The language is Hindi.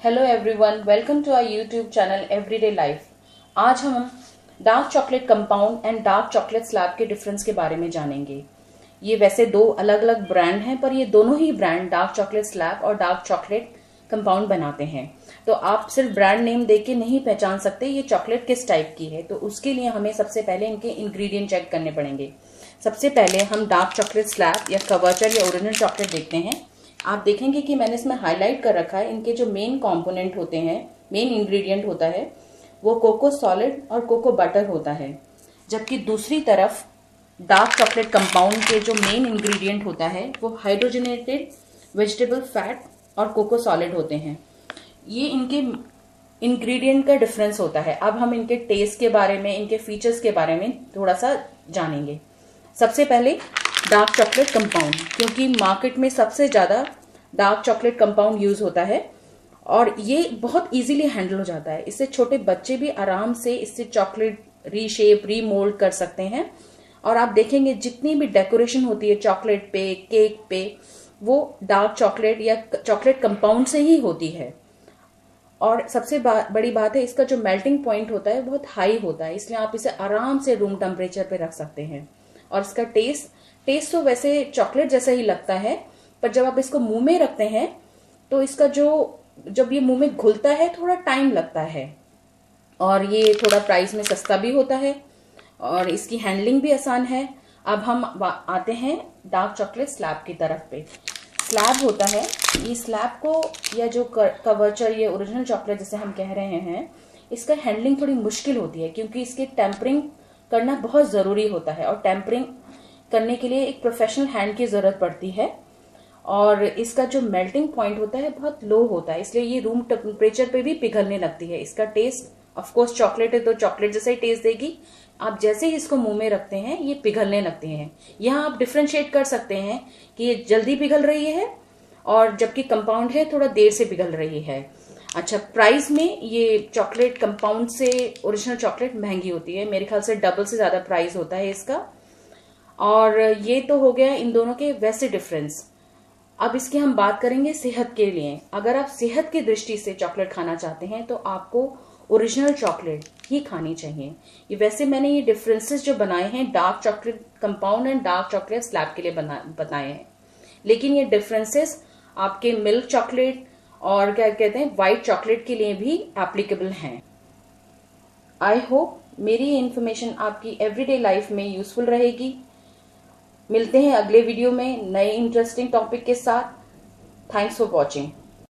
Hello everyone, welcome to our YouTube channel everyday life. आज हम dark chocolate compound and dark chocolate slab के डिफरेंस के बारे में जानेंगे। ये वैसे दो अलग अलग ब्रांड हैं, पर ये दोनों ही ब्रांड डार्क चॉकलेट स्लैब और डार्क चॉकलेट कंपाउंड बनाते हैं। तो आप सिर्फ ब्रांड नेम देख के नहीं पहचान सकते ये चॉकलेट किस टाइप की है। तो उसके लिए हमें सबसे पहले इनके इंग्रेडिएंट चेक करने पड़ेंगे। सबसे पहले हम डार्क चॉकलेट स्लैब या कवर्चर या ओरिजिनल चॉकलेट देखते हैं। आप देखेंगे कि मैंने इसमें हाईलाइट कर रखा है, इनके जो मेन कंपोनेंट होते हैं, मेन इंग्रेडिएंट होता है वो कोको सॉलिड और कोको बटर होता है। जबकि दूसरी तरफ डार्क चॉकलेट कंपाउंड के जो मेन इंग्रेडिएंट होता है वो हाइड्रोजनेटेड वेजिटेबल फैट और कोको सॉलिड होते हैं। ये इनके इंग्रेडिएंट का डिफरेंस होता है। अब हम इनके टेस्ट के बारे में, इनके फीचर्स के बारे में थोड़ा सा जानेंगे। सबसे पहले डार्क चॉकलेट कंपाउंड, क्योंकि मार्केट में सबसे ज़्यादा डार्क चॉकलेट कंपाउंड यूज होता है और ये बहुत इजीली हैंडल हो जाता है। इससे छोटे बच्चे भी आराम से इससे चॉकलेट रीशेप, रीमोल्ड कर सकते हैं। और आप देखेंगे जितनी भी डेकोरेशन होती है चॉकलेट पे, केक पे, वो डार्क चॉकलेट या चॉकलेट कंपाउंड से ही होती है। और सबसे बड़ी बात है, इसका जो मेल्टिंग पॉइंट होता है बहुत हाई होता है, इसलिए आप इसे आराम से रूम टेम्परेचर पे रख सकते हैं। और इसका टेस्ट तो वैसे चॉकलेट जैसा ही लगता है, पर जब आप इसको मुंह में रखते हैं तो इसका जब ये मुंह में घुलता है थोड़ा टाइम लगता है। और ये थोड़ा प्राइस में सस्ता भी होता है और इसकी हैंडलिंग भी आसान है। अब हम आते हैं डार्क चॉकलेट स्लैब की तरफ पे। स्लैब होता है, ये स्लैब को या जो कवर्चर या ओरिजिनल चॉकलेट जिसे हम कह रहे हैं, इसका हैंडलिंग थोड़ी मुश्किल होती है क्योंकि इसकी टेम्परिंग करना बहुत ज़रूरी होता है और टेम्परिंग करने के लिए एक प्रोफेशनल हैंड की ज़रूरत पड़ती है। और इसका जो मेल्टिंग पॉइंट होता है बहुत लो होता है, इसलिए ये रूम टेम्परेचर पे भी पिघलने लगती है। इसका टेस्ट ऑफ कोर्स चॉकलेट है तो चॉकलेट जैसा ही टेस्ट देगी। आप जैसे ही इसको मुंह में रखते हैं ये पिघलने लगते हैं। यहाँ आप डिफ्रेंशिएट कर सकते हैं कि ये जल्दी पिघल रही है और जबकि कंपाउंड है थोड़ा देर से पिघल रही है। अच्छा, प्राइस में ये चॉकलेट कंपाउंड से ओरिजिनल चॉकलेट महंगी होती है, मेरे ख्याल से डबल से ज्यादा प्राइस होता है इसका। और ये तो हो गया इन दोनों के वैसे डिफरेंस। अब इसकी हम बात करेंगे सेहत के लिए। अगर आप सेहत की दृष्टि से चॉकलेट खाना चाहते हैं तो आपको ओरिजिनल चॉकलेट ही खानी चाहिए। ये वैसे मैंने ये डिफरेंसेस जो बनाए हैं dark chocolate compound and dark chocolate slab के लिए बताए हैं, लेकिन ये डिफरेंसेस आपके मिल्क चॉकलेट और क्या कहते हैं व्हाइट चॉकलेट के लिए भी एप्लीकेबल हैं। आई होप मेरी ये इन्फॉर्मेशन आपकी एवरीडे लाइफ में यूजफुल रहेगी। मिलते हैं अगले वीडियो में नए इंटरेस्टिंग टॉपिक के साथ। Thanks for watching.